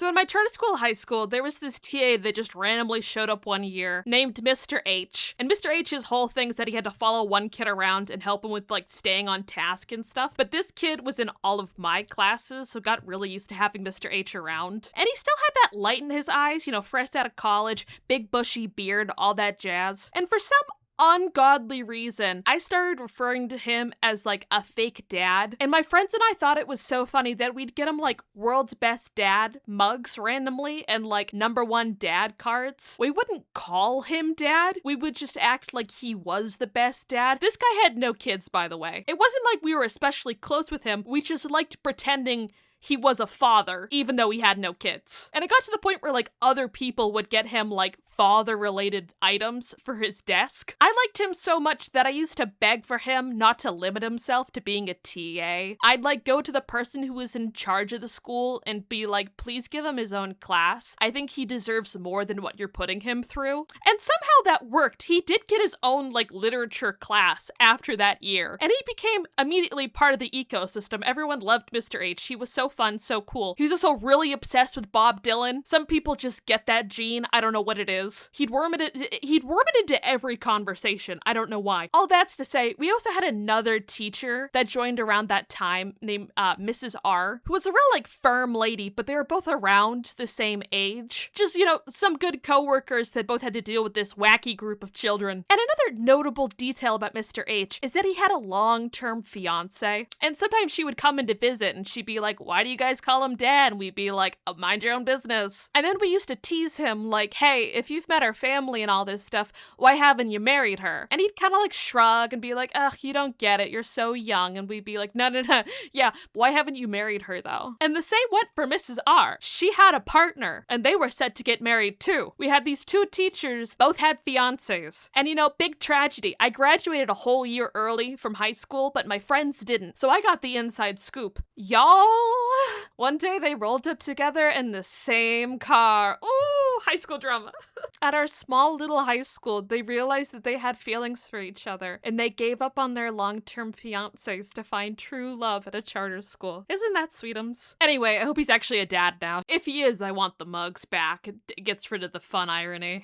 So in my charter school high school, there was this TA that just randomly showed up one year named Mr. H. And Mr. H's whole thing is that he had to follow one kid around and help him with like staying on task and stuff. But this kid was in all of my classes, so got really used to having Mr. H around. And he still had that light in his eyes, fresh out of college, big bushy beard, all that jazz. And for some ungodly reason, I started referring to him as like a fake dad. And my friends and I thought it was so funny that we'd get him like world's best dad mugs randomly and like #1 dad cards. We wouldn't call him dad. We would just act like he was the best dad. This guy had no kids, by the way. It wasn't like we were especially close with him. We just liked pretending he was a father, even though he had no kids. And it got to the point where like other people would get him like father-related items for his desk. I liked him so much that I used to beg for him not to limit himself to being a TA. I'd like go to the person who was in charge of the school and be like, please give him his own class. I think he deserves more than what you're putting him through. And somehow that worked. He did get his own like literature class after that year. And he became immediately part of the ecosystem. Everyone loved Mr. H. He was so fun, so cool. He was also really obsessed with Bob Dylan. Some people just get that gene. I don't know what it is. He'd worm it into every conversation. I don't know why. All that's to say, we also had another teacher that joined around that time named Mrs. R, who was a real like firm lady, but they were both around the same age. Just, some good coworkers that both had to deal with this wacky group of children. And another notable detail about Mr. H is that he had a long-term fiance. And sometimes she would come in to visit and she'd be like, why do you guys call him dad? And we'd be like, oh, mind your own business. And then we used to tease him like, hey, if you've met our family and all this stuff, why haven't you married her? And he'd kind of like shrug and be like, ugh, you don't get it, you're so young. And we'd be like, no, yeah, why haven't you married her though? And the same went for Mrs. R. She had a partner and they were set to get married too. We had these two teachers, both had fiancés. And big tragedy. I graduated a whole year early from high school, but my friends didn't. So I got the inside scoop. Y'all, one day they rolled up together in the same car. Ooh, high school drama. At our small little high school, they realized that they had feelings for each other, and they gave up on their long-term fiancés to find true love at a charter school. Isn't that sweetums? Anyway, I hope he's actually a dad now. If he is, I want the mugs back. It gets rid of the fun irony.